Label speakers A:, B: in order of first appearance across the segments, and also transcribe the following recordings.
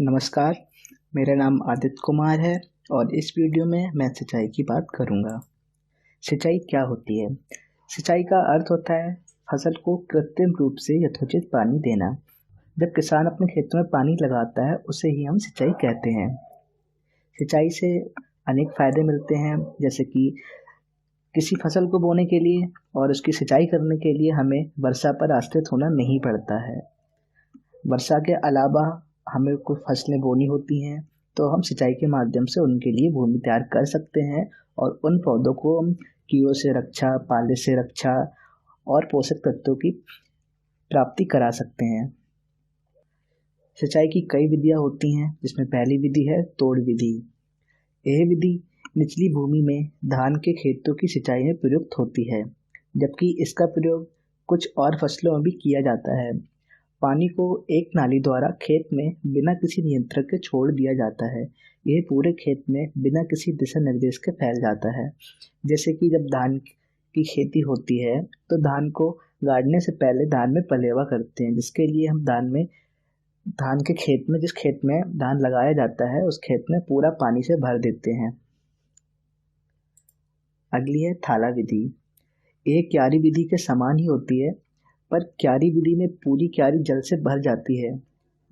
A: नमस्कार, मेरा नाम आदित्य कुमार है और इस वीडियो में मैं सिंचाई की बात करूंगा। सिंचाई क्या होती है? सिंचाई का अर्थ होता है फसल को कृत्रिम रूप से यथोचित पानी देना। जब किसान अपने खेतों में पानी लगाता है उसे ही हम सिंचाई कहते हैं। सिंचाई से अनेक फायदे मिलते हैं, जैसे कि किसी फसल को बोने के लिए और उसकी सिंचाई करने के लिए हमें वर्षा पर आश्रित होना नहीं पड़ता है। वर्षा के अलावा हमें कुछ फसलें बोनी होती हैं तो हम सिंचाई के माध्यम से उनके लिए भूमि तैयार कर सकते हैं और उन पौधों को हम कीड़ों से रक्षा, पाले से रक्षा और पोषक तत्वों की प्राप्ति करा सकते हैं। सिंचाई की कई विधियां होती हैं, जिसमें पहली विधि है तोड़ विधि। यह विधि निचली भूमि में धान के खेतों की सिंचाई में प्रयुक्त होती है, जबकि इसका प्रयोग कुछ और फसलों में भी किया जाता है। पानी को एक नाली द्वारा खेत में बिना किसी नियंत्रण के छोड़ दिया जाता है। यह पूरे खेत में बिना किसी दिशा निर्देश के फैल जाता है। जैसे कि जब धान की खेती होती है तो धान को गाड़ने से पहले धान में पलेवा करते हैं, जिसके लिए हम धान के खेत में, जिस खेत में धान लगाया जाता है, उस खेत में पूरा पानी से भर देते हैं। अगली है थाला विधि। यह क्यारी विधि के समान ही होती है, पर क्यारी विधि में पूरी क्यारी जल से भर जाती है,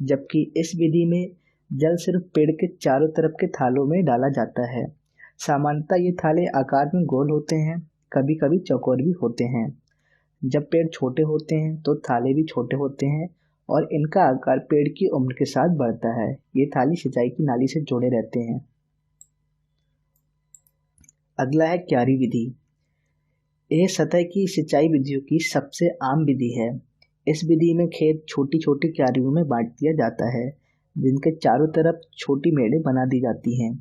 A: जबकि इस विधि में जल सिर्फ पेड़ के चारों तरफ के थालों में डाला जाता है। सामान्यतः ये थाले आकार में गोल होते हैं, कभी कभी चौकोर भी होते हैं। जब पेड़ छोटे होते हैं तो थाले भी छोटे होते हैं और इनका आकार पेड़ की उम्र के साथ बढ़ता है। ये थाली सिंचाई की नाली से जुड़े रहते हैं। अगला है क्यारी विधि। यह सतह की सिंचाई विधियों की सबसे आम विधि है। इस विधि में खेत छोटी छोटी क्यारियों में बांट दिया जाता है, जिनके चारों तरफ छोटी मेड़ें बना दी जाती हैं।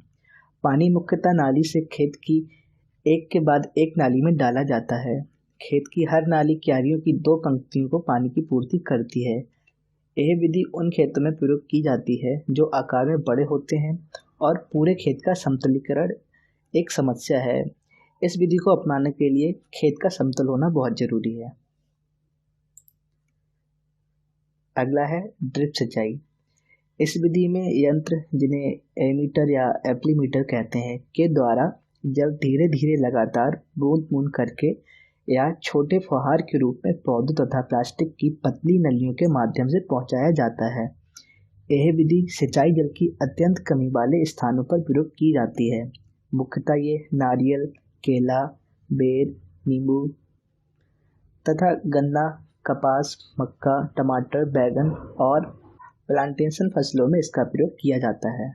A: पानी मुख्यतः नाली से खेत की एक के बाद एक नाली में डाला जाता है। खेत की हर नाली क्यारियों की 2 पंक्तियों को पानी की पूर्ति करती है। यह विधि उन खेतों में प्रयोग की जाती है जो आकार में बड़े होते हैं और पूरे खेत का समतलीकरण एक समस्या है। इस विधि को अपनाने के लिए खेत का समतल होना बहुत जरूरी है। अगला है ड्रिप सिंचाई। इस विधि में यंत्र, जिन्हें एमीटर या एप्लीमीटर कहते हैं, के द्वारा जल धीरे धीरे लगातार बूंद बूंद करके या छोटे फुहार के रूप में पौधों तथा प्लास्टिक की पतली नलियों के माध्यम से पहुंचाया जाता है। यह विधि सिंचाई जल की अत्यंत कमी वाले स्थानों पर प्रयोग की जाती है। मुख्यतः ये नारियल, केला, बेर, नींबू तथा गन्ना, कपास, मक्का, टमाटर, बैगन और प्लांटेशन फसलों में इसका प्रयोग किया जाता है।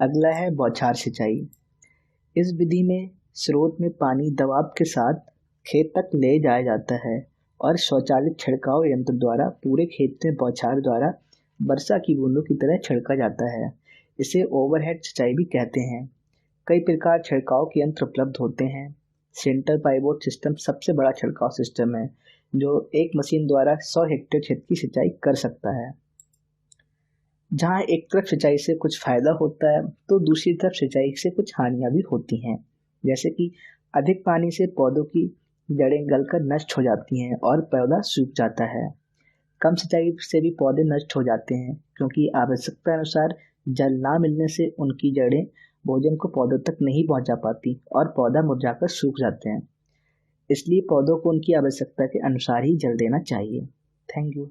A: अगला है बौछार सिंचाई। इस विधि में स्रोत में पानी दबाव के साथ खेत तक ले जाया जाता है और स्वचालित छिड़काव यंत्र द्वारा पूरे खेत में बौछार द्वारा वर्षा की बूंदों की तरह छिड़का जाता है। इसे ओवरहेड सिंचाई भी कहते हैं। कई प्रकार छिड़काव के यंत्र उपलब्ध होते हैं। सेंटर पाइवोट सिस्टम सबसे बड़ा छिड़काव सिस्टम है, जो एक मशीन द्वारा 100 हेक्टेयर क्षेत्र की सिंचाई कर सकता है। जहाँ एक तरफ सिंचाई से कुछ फायदा होता है तो दूसरी तरफ सिंचाई से कुछ हानियां भी होती हैं, जैसे कि अधिक पानी से पौधों की जड़ें गलकर नष्ट हो जाती हैं और पौधा सूख जाता है। कम सिंचाई से भी पौधे नष्ट हो जाते हैं, क्योंकि आवश्यकता अनुसार जल ना मिलने से उनकी जड़ें भोजन को पौधों तक नहीं पहुंचा पाती और पौधा मुरझाकर सूख जाते हैं। इसलिए पौधों को उनकी आवश्यकता के अनुसार ही जल देना चाहिए। Thank you.